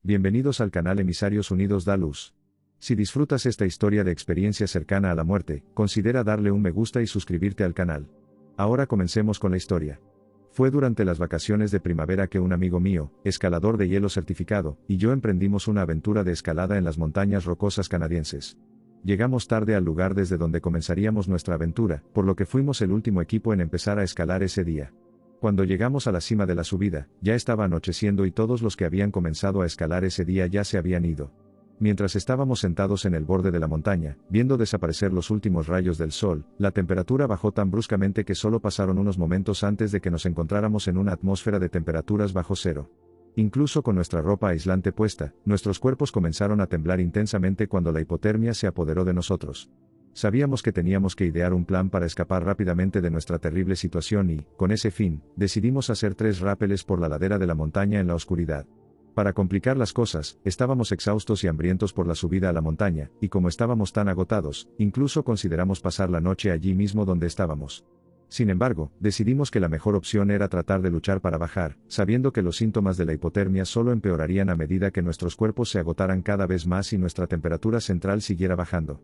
Bienvenidos al canal Emisarios Unidos da Luz. Si disfrutas esta historia de experiencia cercana a la muerte, considera darle un me gusta y suscribirte al canal. Ahora comencemos con la historia. Fue durante las vacaciones de primavera que un amigo mío, escalador de hielo certificado, y yo emprendimos una aventura de escalada en las montañas rocosas canadienses. Llegamos tarde al lugar desde donde comenzaríamos nuestra aventura, por lo que fuimos el último equipo en empezar a escalar ese día. Cuando llegamos a la cima de la subida, ya estaba anocheciendo y todos los que habían comenzado a escalar ese día ya se habían ido. Mientras estábamos sentados en el borde de la montaña, viendo desaparecer los últimos rayos del sol, la temperatura bajó tan bruscamente que solo pasaron unos momentos antes de que nos encontráramos en una atmósfera de temperaturas bajo cero. Incluso con nuestra ropa aislante puesta, nuestros cuerpos comenzaron a temblar intensamente cuando la hipotermia se apoderó de nosotros. Sabíamos que teníamos que idear un plan para escapar rápidamente de nuestra terrible situación y, con ese fin, decidimos hacer 3 rápeles por la ladera de la montaña en la oscuridad. Para complicar las cosas, estábamos exhaustos y hambrientos por la subida a la montaña, y como estábamos tan agotados, incluso consideramos pasar la noche allí mismo donde estábamos. Sin embargo, decidimos que la mejor opción era tratar de luchar para bajar, sabiendo que los síntomas de la hipotermia solo empeorarían a medida que nuestros cuerpos se agotaran cada vez más y nuestra temperatura central siguiera bajando.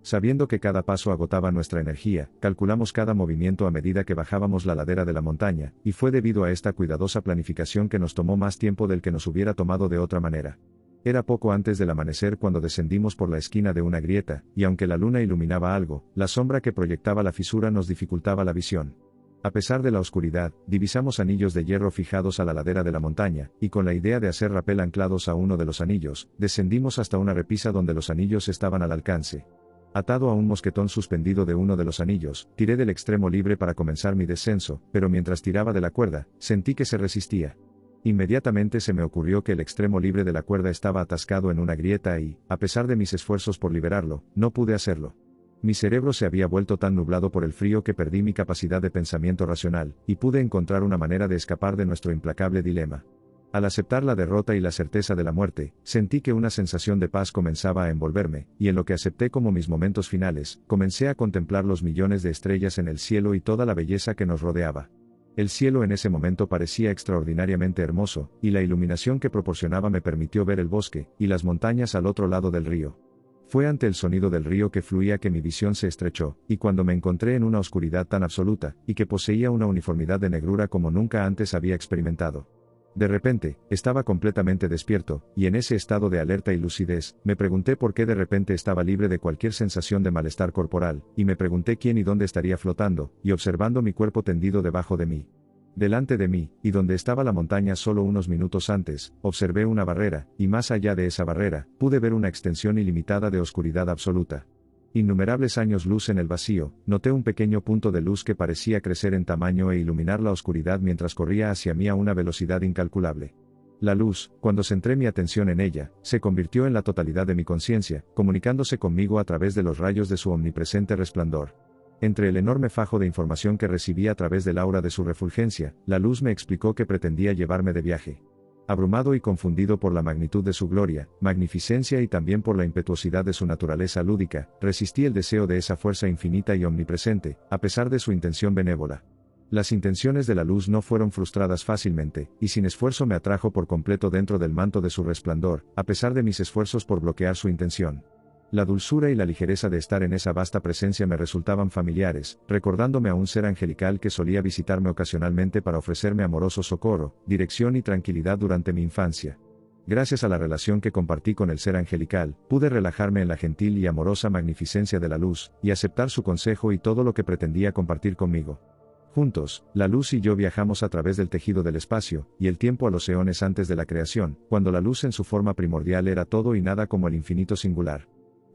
Sabiendo que cada paso agotaba nuestra energía, calculamos cada movimiento a medida que bajábamos la ladera de la montaña, y fue debido a esta cuidadosa planificación que nos tomó más tiempo del que nos hubiera tomado de otra manera. Era poco antes del amanecer cuando descendimos por la esquina de una grieta, y aunque la luna iluminaba algo, la sombra que proyectaba la fisura nos dificultaba la visión. A pesar de la oscuridad, divisamos anillos de hierro fijados a la ladera de la montaña, y con la idea de hacer rapel anclados a uno de los anillos, descendimos hasta una repisa donde los anillos estaban al alcance. Atado a un mosquetón suspendido de uno de los anillos, tiré del extremo libre para comenzar mi descenso, pero mientras tiraba de la cuerda, sentí que se resistía. Inmediatamente se me ocurrió que el extremo libre de la cuerda estaba atascado en una grieta y, a pesar de mis esfuerzos por liberarlo, no pude hacerlo. Mi cerebro se había vuelto tan nublado por el frío que perdí mi capacidad de pensamiento racional, y pude encontrar una manera de escapar de nuestro implacable dilema. Al aceptar la derrota y la certeza de la muerte, sentí que una sensación de paz comenzaba a envolverme, y en lo que acepté como mis momentos finales, comencé a contemplar los millones de estrellas en el cielo y toda la belleza que nos rodeaba. El cielo en ese momento parecía extraordinariamente hermoso, y la iluminación que proporcionaba me permitió ver el bosque, y las montañas al otro lado del río. Fue ante el sonido del río que fluía que mi visión se estrechó, y cuando me encontré en una oscuridad tan absoluta, y que poseía una uniformidad de negrura como nunca antes había experimentado. De repente, estaba completamente despierto, y en ese estado de alerta y lucidez, me pregunté por qué de repente estaba libre de cualquier sensación de malestar corporal, y me pregunté quién y dónde estaría flotando, y observando mi cuerpo tendido debajo de mí. Delante de mí, y donde estaba la montaña solo unos minutos antes, observé una barrera, y más allá de esa barrera, pude ver una extensión ilimitada de oscuridad absoluta. Innumerables años luz en el vacío, noté un pequeño punto de luz que parecía crecer en tamaño e iluminar la oscuridad mientras corría hacia mí a una velocidad incalculable. La luz, cuando centré mi atención en ella, se convirtió en la totalidad de mi conciencia, comunicándose conmigo a través de los rayos de su omnipresente resplandor. Entre el enorme fajo de información que recibí a través del aura de su refulgencia, la luz me explicó que pretendía llevarme de viaje. Abrumado y confundido por la magnitud de su gloria, magnificencia y también por la impetuosidad de su naturaleza lúdica, resistí el deseo de esa fuerza infinita y omnipresente, a pesar de su intención benévola. Las intenciones de la luz no fueron frustradas fácilmente, y sin esfuerzo me atrajo por completo dentro del manto de su resplandor, a pesar de mis esfuerzos por bloquear su intención. La dulzura y la ligereza de estar en esa vasta presencia me resultaban familiares, recordándome a un ser angelical que solía visitarme ocasionalmente para ofrecerme amoroso socorro, dirección y tranquilidad durante mi infancia. Gracias a la relación que compartí con el ser angelical, pude relajarme en la gentil y amorosa magnificencia de la luz, y aceptar su consejo y todo lo que pretendía compartir conmigo. Juntos, la luz y yo viajamos a través del tejido del espacio, y el tiempo a los eones antes de la creación, cuando la luz en su forma primordial era todo y nada como el infinito singular.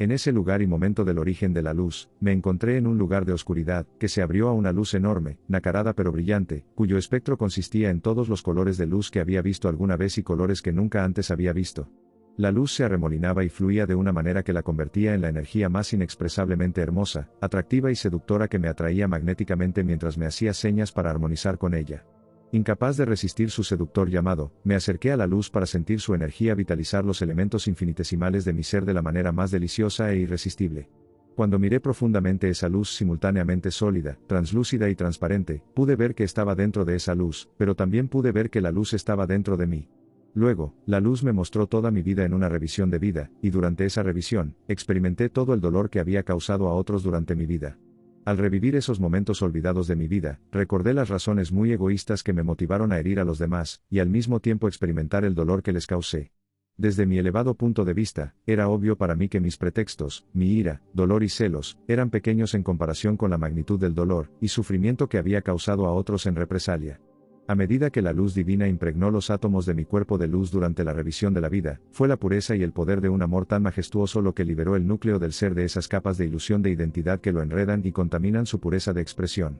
En ese lugar y momento del origen de la luz, me encontré en un lugar de oscuridad, que se abrió a una luz enorme, nacarada pero brillante, cuyo espectro consistía en todos los colores de luz que había visto alguna vez y colores que nunca antes había visto. La luz se arremolinaba y fluía de una manera que la convertía en la energía más inexpresablemente hermosa, atractiva y seductora que me atraía magnéticamente mientras me hacía señas para armonizar con ella. Incapaz de resistir su seductor llamado, me acerqué a la luz para sentir su energía vitalizar los elementos infinitesimales de mi ser de la manera más deliciosa e irresistible. Cuando miré profundamente esa luz simultáneamente sólida, translúcida y transparente, pude ver que estaba dentro de esa luz, pero también pude ver que la luz estaba dentro de mí. Luego, la luz me mostró toda mi vida en una revisión de vida, y durante esa revisión, experimenté todo el dolor que había causado a otros durante mi vida. Al revivir esos momentos olvidados de mi vida, recordé las razones muy egoístas que me motivaron a herir a los demás, y al mismo tiempo experimentar el dolor que les causé. Desde mi elevado punto de vista, era obvio para mí que mis pretextos, mi ira, dolor y celos, eran pequeños en comparación con la magnitud del dolor y sufrimiento que había causado a otros en represalia. A medida que la luz divina impregnó los átomos de mi cuerpo de luz durante la revisión de la vida, fue la pureza y el poder de un amor tan majestuoso lo que liberó el núcleo del ser de esas capas de ilusión de identidad que lo enredan y contaminan su pureza de expresión.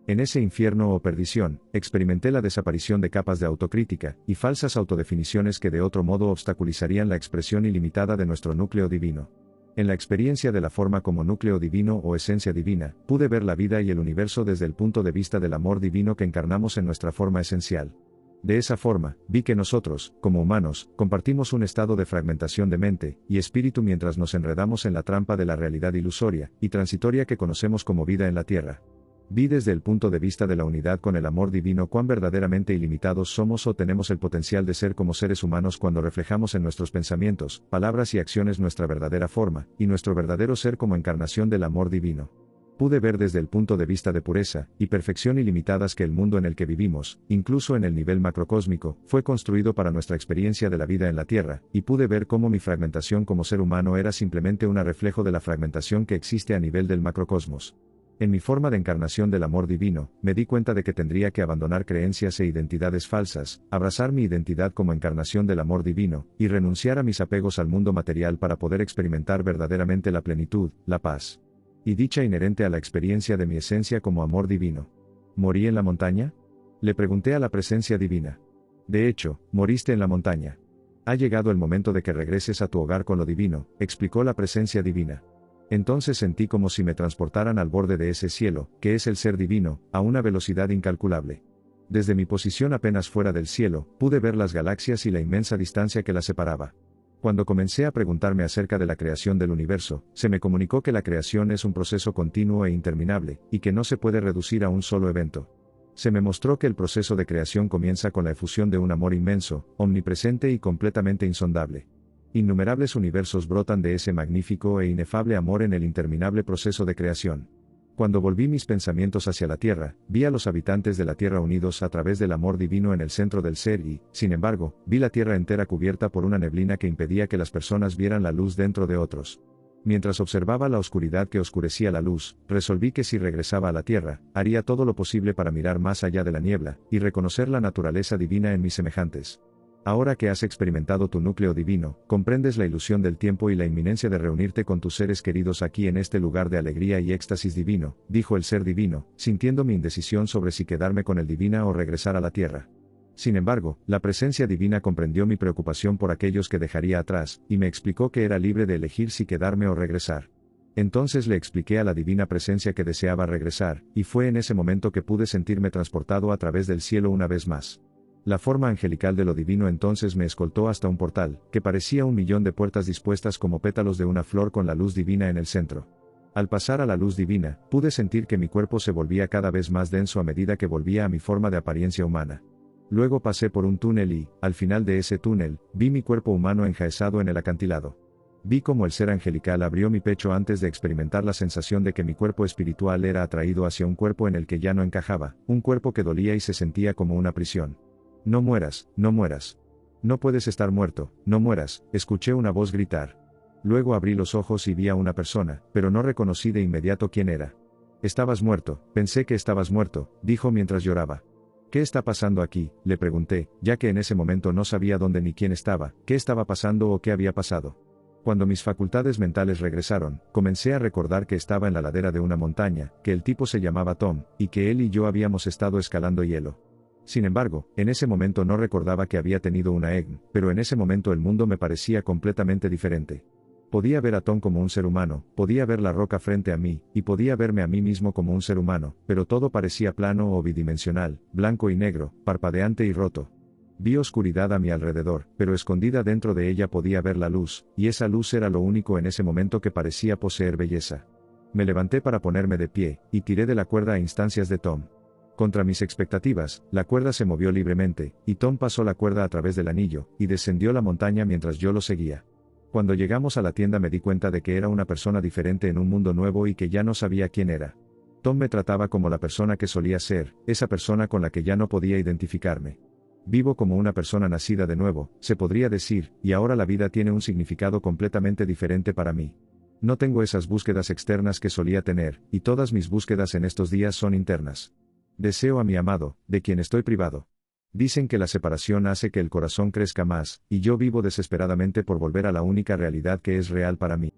En ese infierno o perdición, experimenté la desaparición de capas de autocrítica y falsas autodefiniciones que de otro modo obstaculizarían la expresión ilimitada de nuestro núcleo divino. En la experiencia de la forma como núcleo divino o esencia divina, pude ver la vida y el universo desde el punto de vista del amor divino que encarnamos en nuestra forma esencial. De esa forma, vi que nosotros, como humanos, compartimos un estado de fragmentación de mente y espíritu mientras nos enredamos en la trampa de la realidad ilusoria y transitoria que conocemos como vida en la Tierra. Vi desde el punto de vista de la unidad con el amor divino cuán verdaderamente ilimitados somos o tenemos el potencial de ser como seres humanos cuando reflejamos en nuestros pensamientos, palabras y acciones nuestra verdadera forma, y nuestro verdadero ser como encarnación del amor divino. Pude ver desde el punto de vista de pureza y perfección ilimitadas que el mundo en el que vivimos, incluso en el nivel macrocósmico, fue construido para nuestra experiencia de la vida en la Tierra, y pude ver cómo mi fragmentación como ser humano era simplemente un reflejo de la fragmentación que existe a nivel del macrocosmos. En mi forma de encarnación del amor divino, me di cuenta de que tendría que abandonar creencias e identidades falsas, abrazar mi identidad como encarnación del amor divino, y renunciar a mis apegos al mundo material para poder experimentar verdaderamente la plenitud, la paz y dicha inherente a la experiencia de mi esencia como amor divino. ¿Morí en la montaña? Le pregunté a la presencia divina. De hecho, moriste en la montaña. Ha llegado el momento de que regreses a tu hogar con lo divino, explicó la presencia divina. Entonces sentí como si me transportaran al borde de ese cielo, que es el ser divino, a una velocidad incalculable. Desde mi posición apenas fuera del cielo, pude ver las galaxias y la inmensa distancia que las separaba. Cuando comencé a preguntarme acerca de la creación del universo, se me comunicó que la creación es un proceso continuo e interminable, y que no se puede reducir a un solo evento. Se me mostró que el proceso de creación comienza con la efusión de un amor inmenso, omnipresente y completamente insondable. Innumerables universos brotan de ese magnífico e inefable amor en el interminable proceso de creación. Cuando volví mis pensamientos hacia la Tierra, vi a los habitantes de la Tierra unidos a través del amor divino en el centro del ser y, sin embargo, vi la Tierra entera cubierta por una neblina que impedía que las personas vieran la luz dentro de otros. Mientras observaba la oscuridad que oscurecía la luz, resolví que si regresaba a la Tierra, haría todo lo posible para mirar más allá de la niebla, y reconocer la naturaleza divina en mis semejantes. Ahora que has experimentado tu núcleo divino, comprendes la ilusión del tiempo y la inminencia de reunirte con tus seres queridos aquí en este lugar de alegría y éxtasis divino, dijo el ser divino, sintiendo mi indecisión sobre si quedarme con el divina o regresar a la Tierra. Sin embargo, la presencia divina comprendió mi preocupación por aquellos que dejaría atrás, y me explicó que era libre de elegir si quedarme o regresar. Entonces le expliqué a la divina presencia que deseaba regresar, y fue en ese momento que pude sentirme transportado a través del cielo una vez más. La forma angelical de lo divino entonces me escoltó hasta un portal, que parecía 1.000.000 de puertas dispuestas como pétalos de una flor con la luz divina en el centro. Al pasar a la luz divina, pude sentir que mi cuerpo se volvía cada vez más denso a medida que volvía a mi forma de apariencia humana. Luego pasé por un túnel y, al final de ese túnel, vi mi cuerpo humano enjaezado en el acantilado. Vi cómo el ser angelical abrió mi pecho antes de experimentar la sensación de que mi cuerpo espiritual era atraído hacia un cuerpo en el que ya no encajaba, un cuerpo que dolía y se sentía como una prisión. No mueras, no mueras. No puedes estar muerto, no mueras, escuché una voz gritar. Luego abrí los ojos y vi a una persona, pero no reconocí de inmediato quién era. Estabas muerto, pensé que estabas muerto, dijo mientras lloraba. ¿Qué está pasando aquí?, le pregunté, ya que en ese momento no sabía dónde ni quién estaba, qué estaba pasando o qué había pasado. Cuando mis facultades mentales regresaron, comencé a recordar que estaba en la ladera de una montaña, que el tipo se llamaba Tom, y que él y yo habíamos estado escalando hielo. Sin embargo, en ese momento no recordaba que había tenido una EGM, pero en ese momento el mundo me parecía completamente diferente. Podía ver a Tom como un ser humano, podía ver la roca frente a mí, y podía verme a mí mismo como un ser humano, pero todo parecía plano o bidimensional, blanco y negro, parpadeante y roto. Vi oscuridad a mi alrededor, pero escondida dentro de ella podía ver la luz, y esa luz era lo único en ese momento que parecía poseer belleza. Me levanté para ponerme de pie, y tiré de la cuerda a instancias de Tom. Contra mis expectativas, la cuerda se movió libremente, y Tom pasó la cuerda a través del anillo, y descendió la montaña mientras yo lo seguía. Cuando llegamos a la tienda me di cuenta de que era una persona diferente en un mundo nuevo y que ya no sabía quién era. Tom me trataba como la persona que solía ser, esa persona con la que ya no podía identificarme. Vivo como una persona nacida de nuevo, se podría decir, y ahora la vida tiene un significado completamente diferente para mí. No tengo esas búsquedas externas que solía tener, y todas mis búsquedas en estos días son internas. Deseo a mi amado, de quien estoy privado. Dicen que la separación hace que el corazón crezca más, y yo vivo desesperadamente por volver a la única realidad que es real para mí.